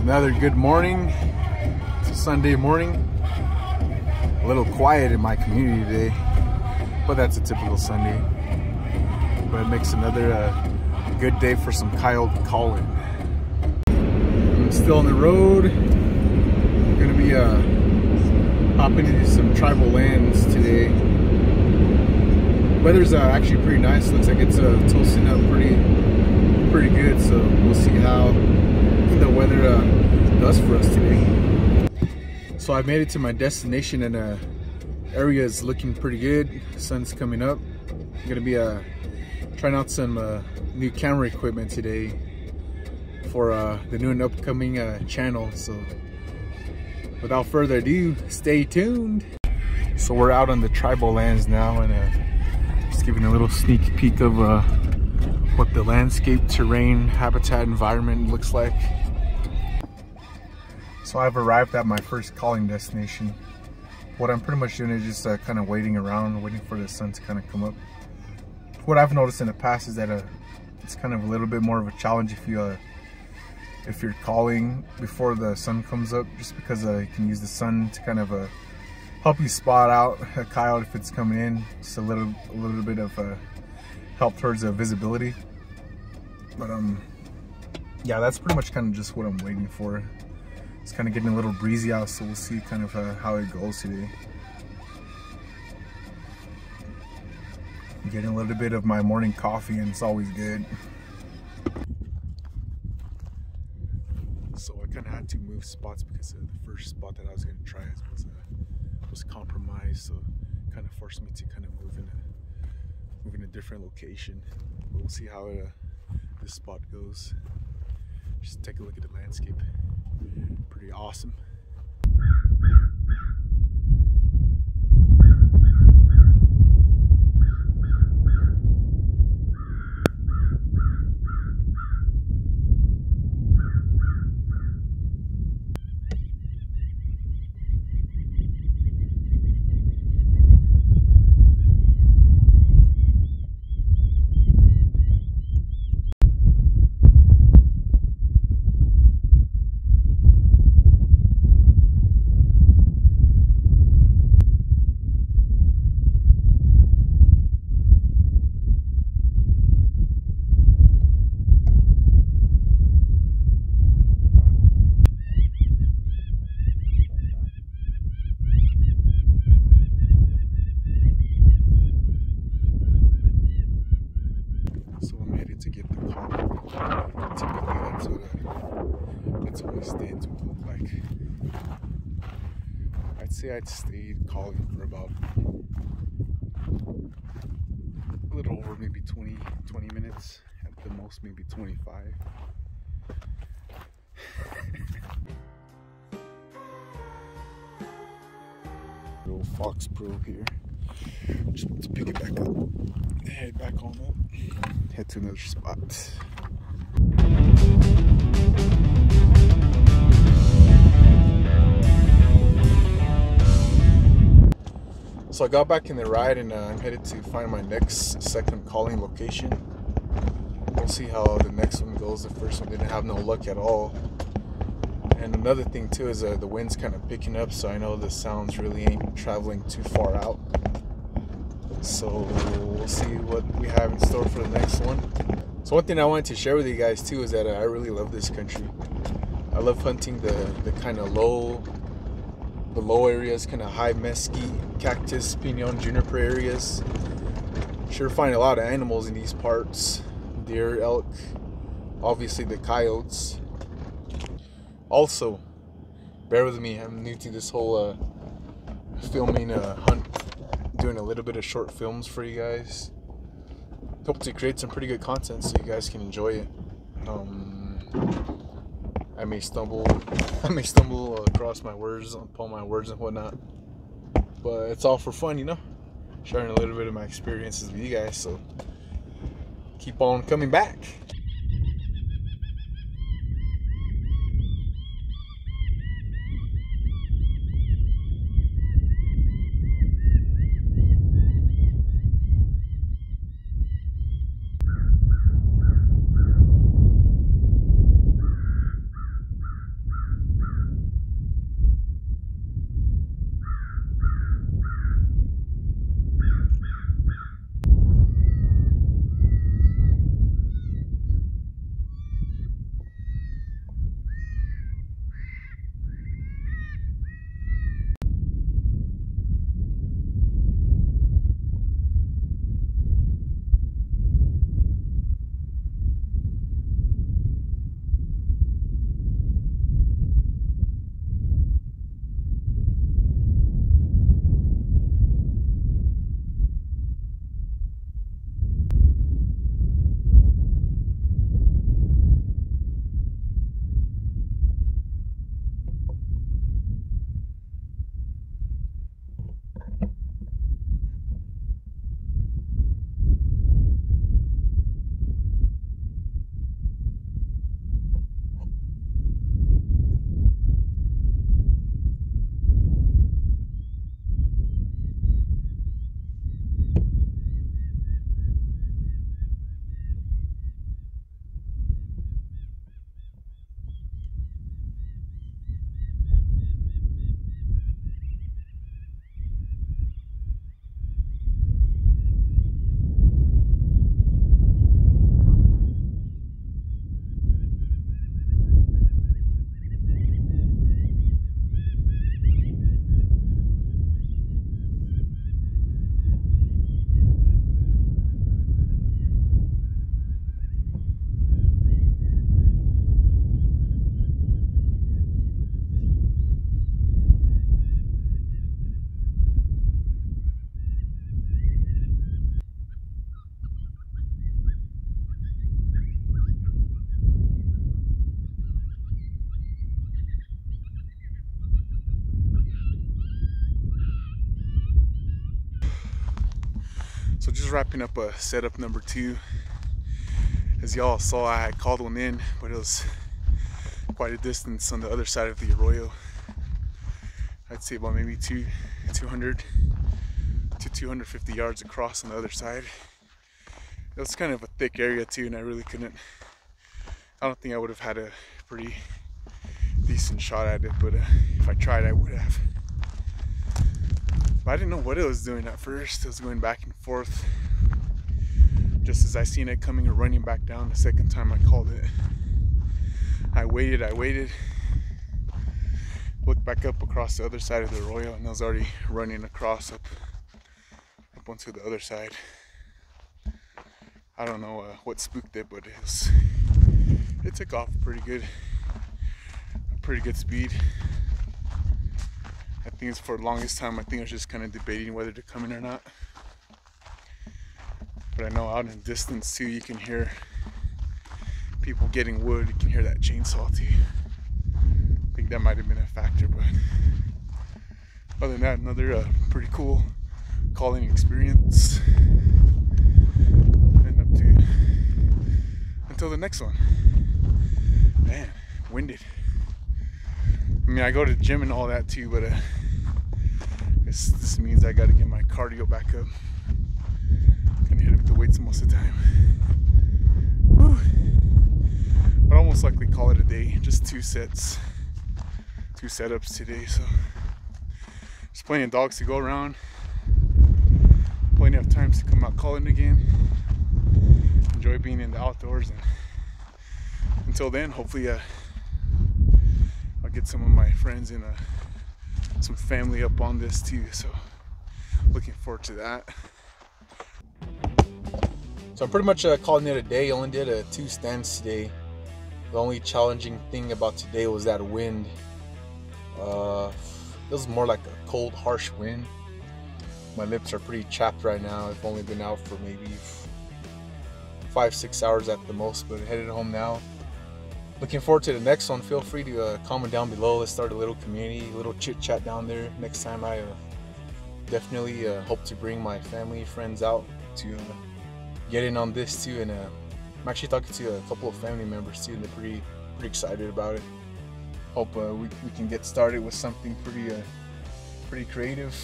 Another good morning. It's a Sunday morning. A little quiet in my community today, but that's a typical Sunday. But it makes another good day for some coyote calling. I'm still on the road. I'm gonna be hopping into some tribal lands today. Weather's actually pretty nice. Looks like it's toasting up pretty good. So we'll see how the weather does for us today. So I made it to my destination, and area is looking pretty good. The sun's coming up. I'm gonna be trying out some new camera equipment today for the new and upcoming channel. So without further ado, stay tuned. So we're out on the tribal lands now, and just giving a little sneak peek of what the landscape, terrain, habitat, environment looks like. So I've arrived at my first calling destination. What I'm pretty much doing is just kind of waiting around, waiting for the sun to kind of come up. What I've noticed in the past is that it's kind of a little bit more of a challenge if you're calling before the sun comes up, just because you can use the sun to kind of help you spot out a coyote if it's coming in. Just a little bit of help towards visibility. But yeah, that's pretty much kind of just what I'm waiting for. It's kind of getting a little breezy out, so we'll see kind of how it goes today. I'm getting a little bit of my morning coffee, and it's always good. So I kind of had to move spots because the first spot that I was going to try was compromised, so it kind of forced me to kind of move in a different location. But we'll see how this spot goes. Just take a look at the landscape. Pretty awesome. To get the call. Typically that's what my stands would look like. I'd say I'd stayed calling for about a little over maybe 20 minutes, at the most maybe 25. Little Fox probe here. Just about to pick it back up, head back on up, head to another spot. So I got back in the ride, and I'm headed to find my second calling location. We'll see how the next one goes. The first one didn't have no luck at all. And another thing too is the wind's kind of picking up, so I know the sounds really ain't traveling too far out. So we'll see what we have in store for the next one. So one thing I wanted to share with you guys too is that I really love this country. I love hunting the kind of low areas, kind of high mesquite, cactus, pinon, juniper areas. Sure find a lot of animals in these parts. Deer, elk, obviously the coyotes. Also, bear with me, I'm new to this whole filming hunt, doing a little bit of short films for you guys. Hope to create some pretty good content so you guys can enjoy it. I may stumble across my words, upon my words and whatnot, but it's all for fun, you know, sharing a little bit of my experiences with you guys. So keep on coming back. just wrapping up a setup number 2. As y'all saw, I had called one in, but it was quite a distance on the other side of the arroyo. I'd say about maybe 200 to 250 yards across on the other side. It was kind of a thick area too, and I really couldn't, I don't think I would have had a pretty decent shot at it, but if I tried, I would have. But I didn't know what it was doing at first. It was going back and forth. Just as I seen it coming or running back down the second time I called it. I waited, looked back up across the other side of the arroyo, and I was already running across up onto the other side. I don't know what spooked it, but it took off pretty good speed. I think it's for the longest time, I think I was just kind of debating whether to come in or not. But I know out in the distance too, you can hear people getting wood. You can hear that chainsaw too. I think that might have been a factor, but other than that, another pretty cool calling experience. And up to until the next one. Man, winded. I mean, I go to the gym and all that too, but this means I got to get my cardio back up. Gonna hit up the weights most of the time. Whew. But I'll most likely call it a day. Just 2 setups today, so there's plenty of dogs to go around. Plenty of times to come out calling again. Enjoy being in the outdoors, and until then, hopefully I'll get some of my friends and some family up on this too, so looking forward to that. So I'm pretty much calling it a day. Only did 2 stands today. The only challenging thing about today was that wind. It was more like a cold, harsh wind. My lips are pretty chapped right now. I've only been out for maybe 5-6 hours at the most, but headed home now. Looking forward to the next one. Feel free to comment down below. Let's start a little community, a little chit chat down there. Next time I definitely hope to bring my family, friends out to get in on this too. And I'm actually talking to a couple of family members too, and they're pretty excited about it. Hope we can get started with something pretty creative,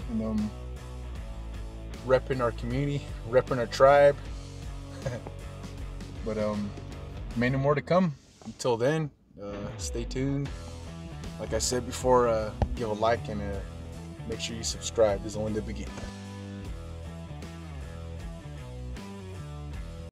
and repping our community, repping our tribe. But many more to come. Until then, stay tuned. Like I said before, give a like and make sure you subscribe. This is only the beginning.